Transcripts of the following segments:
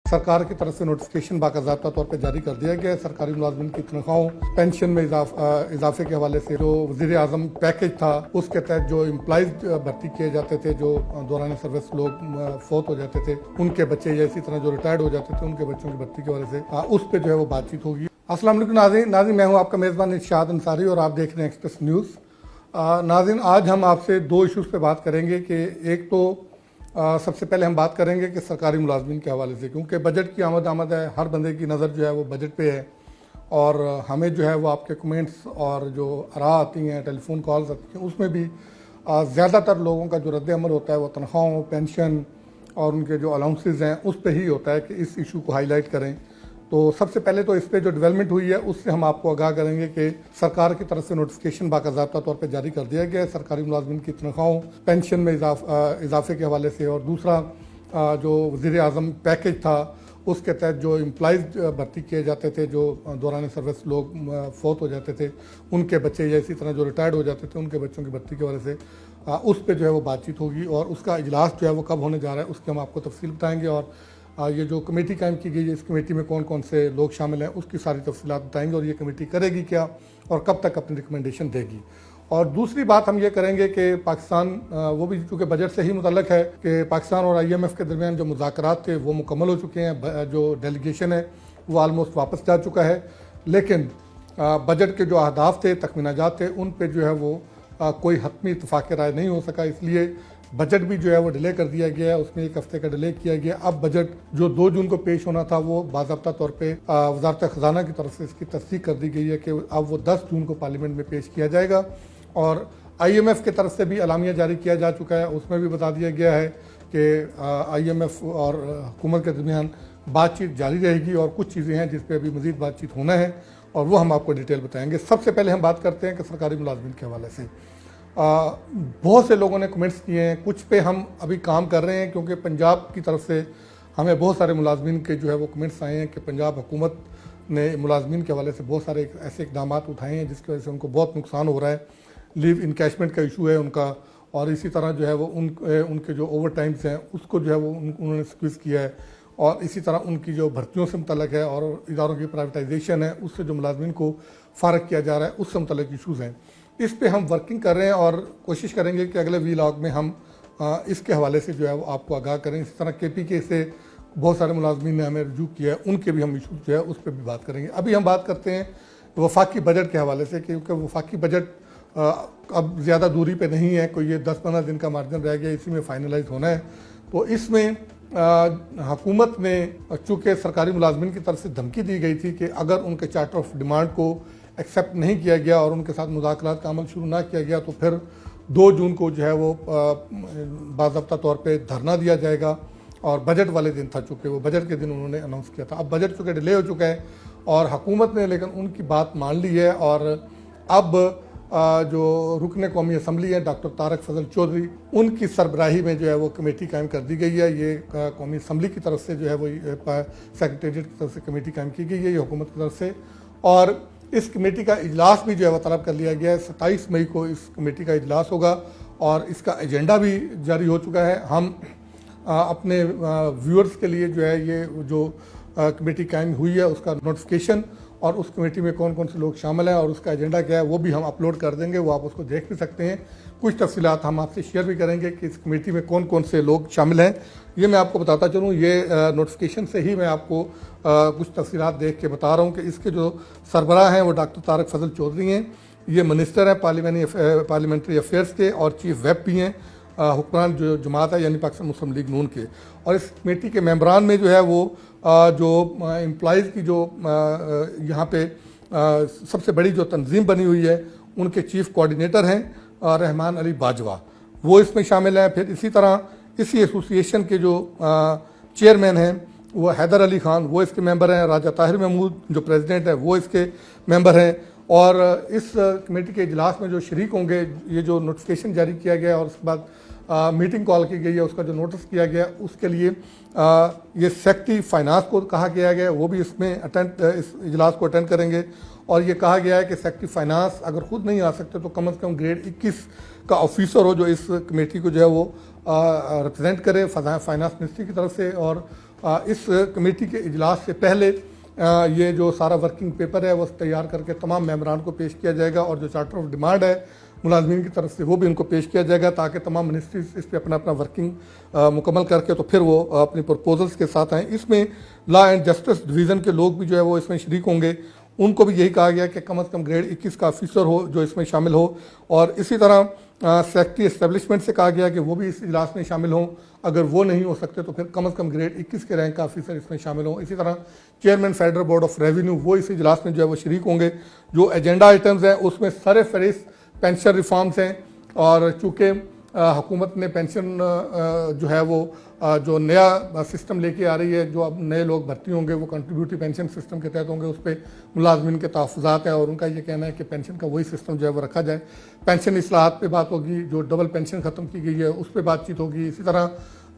सरकार की तरफ से नोटिफिकेशन बाकाज़ाब्ता तौर पर जारी कर दिया गया है। सरकारी मुलाजमिन की तनख्वाहों पेंशन में इजाफे के हवाले से जो वज़ीर आज़म पैकेज था उसके तहत जो एम्प्लॉइज भर्ती किए जाते थे, जो दौरान सर्विस लोग फौत हो जाते थे उनके बच्चे या इसी तरह जो रिटायर्ड हो जाते थे उनके बच्चों की भर्ती के हवाले से उस पर जो है वो बातचीत होगी। अस्सलाम वालेकुम नाज़रीन, मैं हूँ आपका मेज़बान इरशाद अंसारी और आप देख रहे हैं एक्सप्रेस न्यूज़। नाज़रीन, आज हम आपसे दो इशूज़ पे बात करेंगे कि एक तो सबसे पहले हम बात करेंगे कि सरकारी मुलाजमिन के हवाले से, क्योंकि बजट की आमद है, हर बंदे की नज़र जो है वो बजट पे है और हमें जो है वो आपके कमेंट्स और जो आरा आती हैं, टेलीफोन कॉल्स आती हैं, उसमें भी ज़्यादातर लोगों का जो रद्द अमल होता है वो तनख्वाहों, पेंशन और उनके जो अलाउंसेस हैं उस पर ही होता है कि इस इशू को हाईलाइट करें। तो सबसे पहले तो इस पर जो डेवलपमेंट हुई है उससे हम आपको आगाह करेंगे कि सरकार की तरफ से नोटिफिकेशन बाकाज़ाब्ता तौर पर जारी कर दिया गया है सरकारी मुलाजमिन की तनख्वाहों पेंशन में इजाफे के हवाले से, और दूसरा जो वज़ीर आज़म पैकेज था उसके तहत जो एम्प्लॉइज भर्ती किए जाते थे, जो दौरान सर्विस लोग फौत हो जाते थे उनके बच्चे या इसी तरह जो रिटायर्ड हो जाते थे उनके बच्चों की भर्ती के वजह से उस पर जो है वो बातचीत होगी और उसका इजलास जो है वो कब होने जा रहा है उसकी हम आपको तफसील बताएंगे। और ये जो कमेटी कायम की गई है इस कमेटी में कौन कौन से लोग शामिल हैं उसकी सारी तफसीलात बताएंगे और ये कमेटी करेगी क्या और कब तक अपनी रिकमेंडेशन देगी। और दूसरी बात हम ये करेंगे कि पाकिस्तान, वो भी चूँकि बजट से ही मुतल्लक है, कि पाकिस्तान और IMF के दरमियान जो मुज़ाकरात थे वो मुकम्मल हो चुके हैं, जो डेलीगेशन है वो आलमोस्ट वापस जा चुका है, लेकिन बजट के जो अहदाफ थे, तखमीनाजात थे, उन पर जो है वो कोई हतमी इत्तफाक़ राय नहीं हो सका, इसलिए बजट भी जो है वो डिले कर दिया गया है। उसमें 1 हफ्ते का डिले किया गया। अब बजट जो 2 जून को पेश होना था वो बाज़ाब्ता तौर पे वज़ारत ख़ज़ाना की तरफ से इसकी तस्दीक कर दी गई है कि अब वो 10 जून को पार्लियामेंट में पेश किया जाएगा। और IMF की तरफ से भी अलामिया जारी किया जा चुका है, उसमें भी बता दिया गया है कि IMF और हुकूमत के दरमियान बातचीत जारी रहेगी और कुछ चीज़ें हैं जिस पर अभी मज़ीद बातचीत होना है और वो हम आपको डिटेल बताएंगे। सबसे पहले हम बात करते हैं कि सरकारी मुलाजमिन के हवाले से बहुत से लोगों ने कमेंट्स किए हैं, कुछ पे हम अभी काम कर रहे हैं क्योंकि पंजाब की तरफ से हमें बहुत सारे मुलाजमिन के जो है वो कमेंट्स आए हैं कि पंजाब हुकूमत ने मुलाजमिन के हवाले से बहुत सारे ऐसे इकदाम उठाए हैं जिसकी वजह से उनको बहुत नुकसान हो रहा है। लीव इनकैशमेंट का इशू है उनका, और इसी तरह जो है वो उनके जो ओवर टाइम्स हैं उसको जो है वो उन्होंने स्क्वीज़ किया है, और इसी तरह उनकी जो भर्तियों से मुतल्लक है और इदारों की प्राइवेटाइजेशन है उससे जो मुलाजमिन को फ़ारग किया जा रहा है उससे मुतल्लक इशूज़ हैं। इस पे हम वर्किंग कर रहे हैं और कोशिश करेंगे कि अगले वीलॉग में हम इसके हवाले से जो है वो आपको आगाह करें। इसी तरह KPK से बहुत सारे मुलाजमीन ने हमें रजू किया है, उनके भी हम इशू जो है उस पर भी बात करेंगे। अभी हम बात करते हैं वफाकी बजट के हवाले से, क्योंकि वफाकी बजट अब ज़्यादा दूरी पे नहीं है, कोई ये 10-15 दिन का मार्जिन रह गया, इसी में फाइनलाइज होना है। तो इसमें हुकूमत ने, चूँकि सरकारी मुलाजमिन की तरफ से धमकी दी गई थी कि अगर उनके चार्टर ऑफ डिमांड को एक्सेप्ट नहीं किया गया और उनके साथ मुज़ाकरात का अमल शुरू ना किया गया तो फिर 2 जून को जो है वो बाज़ाब्ता तौर पे धरना दिया जाएगा, और बजट वाले दिन था, चूँकि वो बजट के दिन उन्होंने अनाउंस किया था। अब बजट चूँकि डिले हो चुका है और हुकूमत ने लेकिन उनकी बात मान ली है, और अब जो रुकने कौमी असम्बली है डॉक्टर तारक फजल चौधरी, उनकी सरबराही में जो है वो कमेटी कायम कर दी गई है। ये कौमी असम्बली की तरफ से जो है वो सेक्रेटेरिएट की तरफ से कमेटी कायम की गई है, ये हुकूमत की तरफ से, और इस कमेटी का इजलास भी जो है वह तलब कर लिया गया है। 27 मई को इस कमेटी का इजलास होगा और इसका एजेंडा भी जारी हो चुका है। हम अपने व्यूअर्स के लिए जो है ये जो कमेटी कायम हुई है उसका नोटिफिकेशन और उस कमेटी में कौन कौन से लोग शामिल हैं और उसका एजेंडा क्या है वो भी हम अपलोड कर देंगे, वो आप उसको देख भी सकते हैं। कुछ तफसीलात हम आपसे शेयर भी करेंगे कि इस कमेटी में कौन कौन से लोग शामिल हैं, ये मैं आपको बताता चलूँ। ये नोटिफिकेशन से ही मैं आपको कुछ तफसीलात देख के बता रहा हूँ कि इसके जो सरबराह हैं वो डॉक्टर तारक फजल चौधरी हैं, ये मिनिस्टर हैं पार्लियामेंट्री अफेयर्स के और चीफ वेप भी हैं हुक्मरान जो जमात है यानी पाकिस्तान मुस्लिम लीग नून के। और इस कमेटी के मेंबरान में जो है वो जो एम्प्लॉइज़ की जो यहाँ पे सबसे बड़ी जो तंजीम बनी हुई है उनके चीफ कोऑर्डिनेटर हैं रहमान अली बाजवा, वो इसमें शामिल हैं। फिर इसी तरह इसी एसोसिएशन के जो चेयरमैन हैं वो हैदर अली खान, वो इसके मेंबर हैं। राजा ताहिर महमूद जो प्रेसिडेंट है वो इसके मेंबर हैं। और इस कमेटी के इजलास में जो शरीक होंगे, ये जो नोटिफिकेशन जारी किया गया और उसके बाद मीटिंग कॉल की गई है, उसका जो नोटिस किया गया उसके लिए ये सेक्रेटरी फाइनेंस को कहा गया है, वो भी इसमें इस इजलास को अटेंड करेंगे। और ये कहा गया है कि सेक्रेटरी फाइनेंस अगर खुद नहीं आ सकते तो कम से कम ग्रेड 21 का ऑफिसर हो जो इस कमेटी को जो है वो रिप्रेजेंट करे फाइनेंस मिनिस्ट्री की तरफ से, और इस कमेटी के इजलास से पहले ये जो सारा वर्किंग पेपर है वो तैयार करके तमाम मेंबरान को पेश किया जाएगा और जो चार्टर ऑफ डिमांड है मुलाजमीन की तरफ से वो भी उनको पेश किया जाएगा ताकि तमाम मिनिस्ट्रीज इस पर अपना अपना वर्किंग मुकम्मल करके तो फिर वो अपनी प्रपोजल्स के साथ आएँ। इसमें लॉ एंड जस्टिस डिवीज़न के लोग भी जो है वो इसमें शरीक होंगे। उनको भी यही कहा गया कि कम अज़ कम ग्रेड 21 का ऑफिसर हो जो इसमें शामिल हो और इसी तरह सेक्रेटरी एस्टेब्लिशमेंट से कहा गया कि वो भी इस इजलास में शामिल हों। अगर वो नहीं हो सकते तो फिर कम अज़ कम ग्रेड 21 के रैंक का ऑफिसर इसमें शामिल हों। इसी तरह chairman federal board of revenue वो इस इजलास में जो है वो शरीक होंगे। जो एजेंडा आइटम्स हैं उसमें सर फहरिस्त पेंशन रिफॉर्म्स हैं और चूँकि हुकूमत ने पेंशन जो है वो जो नया सिस्टम लेके आ रही है, जो अब नए लोग भर्ती होंगे वो कंट्रीब्यूटरी पेंशन सिस्टम के तहत होंगे, उस पर मुलाजमीन के तहफ़्फ़ुज़ात हैं और उनका ये कहना है कि पेंशन का वही सिस्टम जो है वो रखा जाए। पेंशन इस्लाहात पे बात होगी, जो डबल पेंशन ख़त्म की गई है उस पर बातचीत होगी। इसी तरह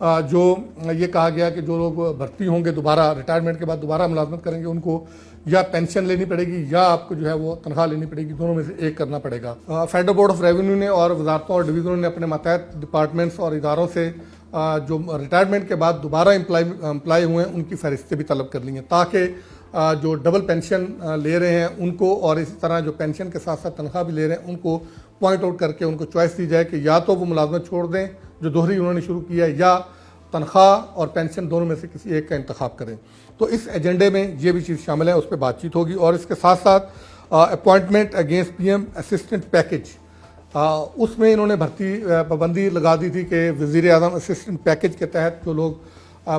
जो ये कहा गया कि जो लोग भर्ती होंगे दोबारा रिटायरमेंट के बाद दोबारा मुलाजमत करेंगे उनको या पेंशन लेनी पड़ेगी या आपको जो है वो तनख्वाह लेनी पड़ेगी, दोनों में से एक करना पड़ेगा। फेडरल बोर्ड ऑफ रेवेन्यू ने और वजारतों और डिवीज़नों ने अपने मातहत डिपार्टमेंट्स और इदारों से जो रिटायरमेंट के बाद दोबारा एम्प्लॉय हुए हैं उनकी फहरिस्तें भी तलब कर ली हैं ताकि जो डबल पेंशन ले रहे हैं उनको और इसी तरह जो पेंशन के साथ साथ तनख्वाह भी ले रहे हैं उनको पॉइंट आउट करके उनको चॉइस दी जाए कि या तो वो मुलाजमत छोड़ दें जो दोहरी उन्होंने शुरू किया है या तनख्वाह और पेंशन दोनों में से किसी एक का इंतखाब करें। तो इस एजेंडे में ये भी चीज़ शामिल है, उस पर बातचीत होगी। और इसके साथ साथ appointment against PM assistant package, उसमें इन्होंने भर्ती पाबंदी लगा दी थी कि वज़ीर आज़म असिस्टेंट पैकेज के तहत जो लोग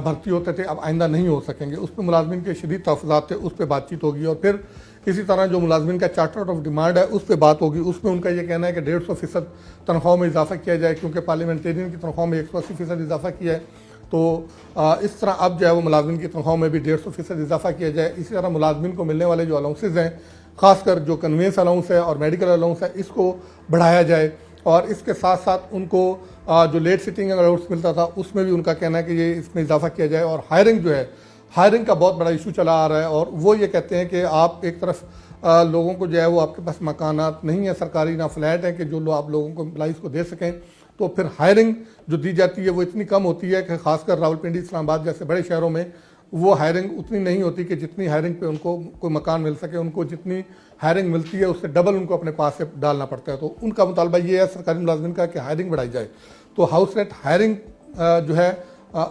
भर्ती होते थे अब आइंदा नहीं हो सकेंगे। उस पर मुलाजमीन के शदीद तहफ़्फ़ुज़ात थे, उस पर बातचीत होगी। और फिर इसी तरह जो मुलाजमीन का चार्टर ऑफ डिमांड है उस पर बात होगी। उसमें उनका ये कहना है कि 150% तनख्वाह में इजाफा किया जाए क्योंकि पार्लियामेंटेरियन की तनख्वाह में 180% इजाफा किया है। तो इस तरह अब जो है वो मुलाजमीन की तनख्वाह में भी 150% इजाफा किया जाए। इसी तरह मुलाजमीन को मिलने वाले जो अलाउंसेज हैं, खासकर जो कन्वेंस अलाउंस है और मेडिकल अलाउंस है, इसको बढ़ाया जाए। और इसके साथ साथ उनको जो लेट सिटिंग अलाउंस मिलता था उसमें भी उनका कहना है कि ये इसमें इजाफा किया जाए। और हायरिंग जो है, हायरिंग का बहुत बड़ा इशू चला आ रहा है और वो ये कहते हैं कि आप एक तरफ लोगों को जो है वो आपके पास मकानात नहीं है सरकारी, ना फ्लैट है कि जो आप लोगों को एम्प्लॉइज़ को दे सकें, तो फिर हायरिंग जो दी जाती है वो इतनी कम होती है कि खासकर रावलपिंडी, इस्लामाबाद जैसे बड़े शहरों में वो हायरिंग उतनी नहीं होती कि जितनी हायरिंग पे उनको कोई मकान मिल सके। उनको जितनी हायरिंग मिलती है उससे डबल उनको अपने पास से डालना पड़ता है। तो उनका मुतालबा ये है सरकारी मुलाजमिन का कि हायरिंग बढ़ाई जाए। तो हाउस रेंट हायरिंग जो है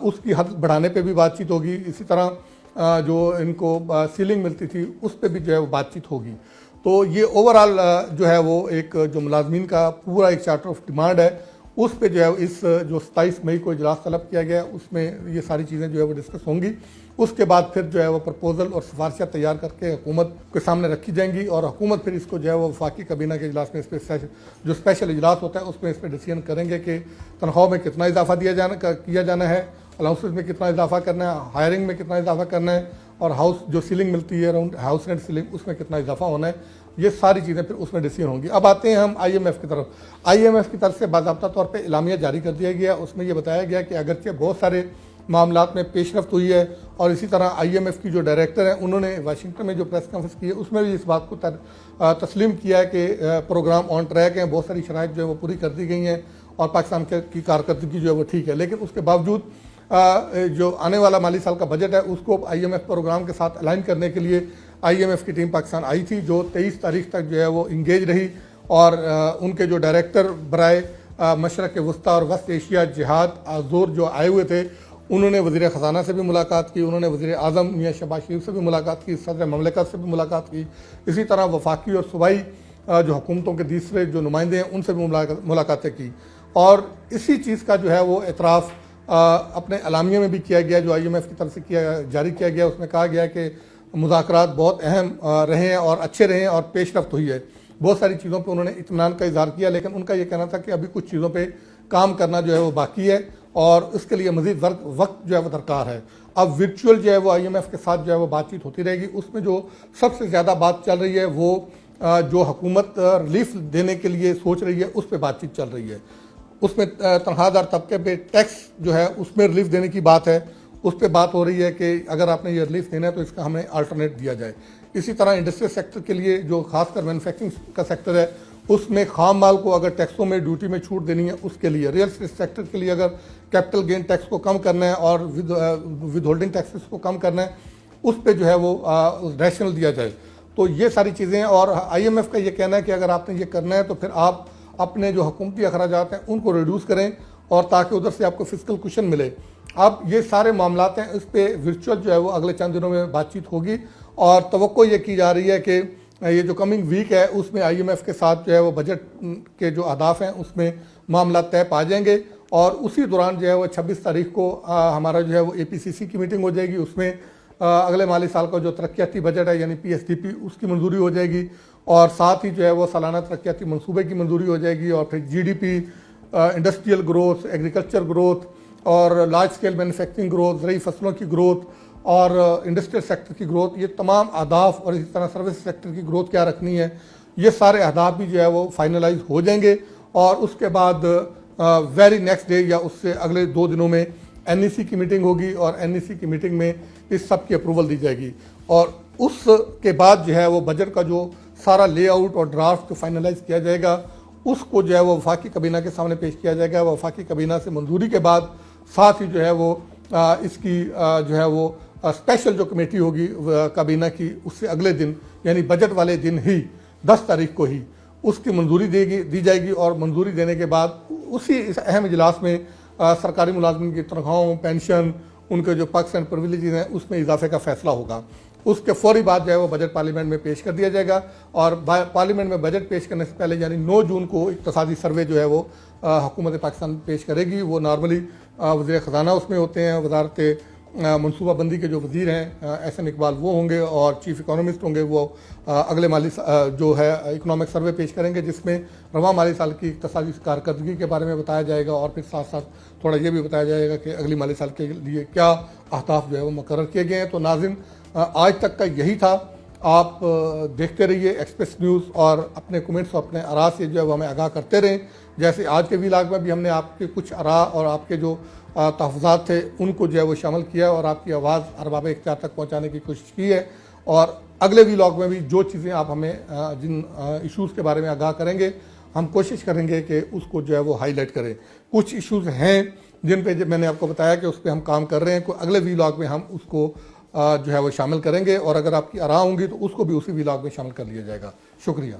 उसकी हद बढ़ाने पे भी बातचीत होगी। इसी तरह जो इनको सीलिंग मिलती थी उस पर भी जो है वो बातचीत होगी। तो ये ओवरऑल जो है वो एक जो मुलाजमीन का पूरा एक चार्टर ऑफ डिमांड है उस पे जो है इस जो 27 मई को इजलास तलब किया गया उसमें ये सारी चीज़ें जो है वो डिस्कस होंगी। उसके बाद फिर जो है वो प्रपोजल और सिफारिशें तैयार करके हुकूमत के सामने रखी जाएंगी और हुकूमत फिर इसको जो है वो वफाकी काबीना के इजलास में इस पर जो स्पेशल इजलास होता है उसमें इस पर डिसीजन करेंगे कि तनख्वाह में कितना इजाफा किया जाना है, अलाउंसेस में कितना इजाफा करना है, हायरिंग में कितना इजाफा करना है और हाउस जो सीलिंग मिलती है अराउंड हाउस रेंट सीलिंग उसमें कितना इजाफा होना है। ये सारी चीज़ें फिर उसमें डिसीजन होंगी। अब आते हैं हम IMF की तरफ। IMF की तरफ से बाज़ाब्ता तौर पे इलामिया जारी कर दिया गया। उसमें यह बताया गया कि अगरचे बहुत सारे मामलात में पेशरफ्त हुई है और इसी तरह IMF की जो डायरेक्टर हैं उन्होंने वाशिंगटन में जो प्रेस कॉन्फ्रेंस की है उसमें भी इस बात को तस्लीम किया है कि प्रोग्राम ऑन ट्रैक हैं, बहुत सारी शराइत जो है वो पूरी कर दी गई हैं और पाकिस्तान की कारकर्दगी जो है वो ठीक है। लेकिन उसके बावजूद जो आने वाला माली साल का बजट है उसको IMF प्रोग्राम के साथ अलाइन करने के लिए IMF की टीम पाकिस्तान आई थी जो 23 तारीख तक जो है वो इंगेज रही। और उनके जो डायरेक्टर बराए मशरक़ वस्ता और वस्त एशिया जिहाद आज़ोर जो आए हुए थे उन्होंने वज़ीर ख़जाना से भी मुलाकात की, उन्होंने वज़ीर आज़म मियां शहबाज शरीफ से भी मुलाकात की, सदर ममलिकत से भी मुलाकात की। इसी तरह वफाकी और सूबाई जो हुकूमतों के दूसरे जो नुमाइंदे हैं उनसे भी मुलाकातें की। और इसी चीज़ का जो है वो एतराफ़ अपने अलामिया में भी किया गया जो IMF की तरफ से जारी किया गया। उसमें कहा गया कि मुज़ाकरात बहुत अहम रहे हैं और अच्छे रहे हैं और पेशरफ्त हुई है। बहुत सारी चीज़ों पे उन्होंने इत्मीनान का इजहार किया लेकिन उनका ये कहना था कि अभी कुछ चीज़ों पे काम करना जो है वो बाकी है और इसके लिए मज़ीद वक्त जो है वो दरकार है। अब वर्चुअल जो है वो IMF के साथ जो है वो बातचीत होती रहेगी। उसमें जो सबसे ज़्यादा बात चल रही है वो जो हुकूमत रिलीफ देने के लिए सोच रही है उस पर बातचीत चल रही है। उसमें तनख्वाहदार तबके पे टैक्स जो है उसमें रिलीफ देने की बात है। उस पर बात हो रही है कि अगर आपने ये रिलीफ देना है तो इसका हमें अल्टरनेट दिया जाए। इसी तरह इंडस्ट्रियल सेक्टर के लिए जो खासकर मैन्युफैक्चरिंग का सेक्टर है उसमें खाम माल को अगर टैक्सों में ड्यूटी में छूट देनी है उसके लिए, रियल एस्टेट सेक्टर के लिए अगर कैपिटल गेन टैक्स को कम करना है और विद होल्डिंग टैक्सेस को कम करना है, उस पर जो है वो रैशनल दिया जाए। तो ये सारी चीज़ें, और IMF का ये कहना है कि अगर आपने ये करना है तो फिर आप अपने जो हुकूमती अखराजात हैं उनको रिड्यूस करें और ताकि उधर से आपको फिस्कल कुशन मिले। अब ये सारे मामलात हैं, इस पर वर्चुअल जो है वो अगले चंद दिनों में बातचीत होगी और तवक्को ये की जा रही है कि ये जो कमिंग वीक है उसमें IMF के साथ जो है वो बजट के जो अहदाफ हैं उसमें मामला तय पा जाएंगे। और उसी दौरान जो है वो 26 तारीख को हमारा जो है वो APCC की मीटिंग हो जाएगी। उसमें अगले माली साल का जो तरक्याती बजट है यानी PSDP उसकी मंजूरी हो जाएगी और साथ ही जो है वो सालाना तरक्याती मंसूबे की मंजूरी हो जाएगी। और फिर GDP, industrial growth, agriculture growth और लार्ज स्केल मैन्युफैक्चरिंग ग्रोथ, ज़रूरी फसलों की ग्रोथ और इंडस्ट्रियल सेक्टर की ग्रोथ, ये तमाम अहदाफ, और इसी तरह सर्विस सेक्टर की ग्रोथ क्या रखनी है, ये सारे अहदाफ भी जो है वो फाइनलाइज हो जाएंगे। और उसके बाद वेरी नेक्स्ट डे या उससे अगले 2 दिनों में NEC की मीटिंग होगी और NEC की मीटिंग में इस सब की अप्रूवल दी जाएगी। और उसके बाद जो है वो बजट का जो सारा लेआउट और ड्राफ्ट जो फाइनलाइज किया जाएगा उसको जो है वो वफाकी काबीना के सामने पेश किया जाएगा। वफाकी काबीना से मंजूरी के बाद साथ ही जो है वो इसकी जो है वो स्पेशल जो कमेटी होगी काबीना की, उससे अगले दिन यानी बजट वाले दिन ही 10 तारीख को ही उसकी मंजूरी दी जाएगी। और मंजूरी देने के बाद उसी इस अहम इजलास में सरकारी मुलाजमिन की तनख्वाहों, पेंशन, उनके जो पक्स एंड प्रिविलेजेस हैं उसमें इजाफे का फैसला होगा। उसके फौरी बाद जो है वो बजट पार्लियामेंट में पेश कर दिया जाएगा। और पार्लियामेंट में बजट पेश करने से पहले यानी 9 जून को इक्तिसादी सर्वे जो है वो हुकूमत पाकिस्तान पेश करेगी। वो नॉर्मली वज़ीर ख़जाना उसमें होते हैं, वजारत मनसूबाबंदी के जो वज़ीर हैं एहसन इकबाल वो होंगे और चीफ इकोनॉमिस्ट होंगे। वो अगले माली जो है इकोनॉमिक सर्वे पेश करेंगे जिसमें रवा माली साल की इक्तिसादी कारकर्दगी के बारे में बताया जाएगा और फिर साथ साथ थोड़ा ये भी बताया जाएगा कि अगली माली साल के लिए क्या अहदाफ जो है वो मुकर्रर किए गए हैं। तो नाज़िन, आज तक का यही था। आप देखते रहिए एक्सप्रेस न्यूज़ और अपने कमेंट्स और अपने आरा से जो है वो हमें आगाह करते रहें। जैसे आज के व्लॉग में भी हमने आपके कुछ आरा और आपके जो तहफ़्फ़ुज़ात थे उनको जो है वो शामिल किया और आपकी आवाज़ अरबाब इख्तियार तक पहुँचाने की कोशिश की है। और अगले व्लॉग में भी जो चीज़ें आप हमें जिन इशूज़ के बारे में आगाह करेंगे हम कोशिश करेंगे कि उसको जो है वो हाईलाइट करें। कुछ इशूज़ हैं जिन पे मैंने आपको बताया कि उस पर हम काम कर रहे हैं, अगले व्लॉग में हम उसको जो है वो शामिल करेंगे और अगर आपकी आरा होंगी तो उसको भी उसी व्लॉग में शामिल कर लिया जाएगा। शुक्रिया।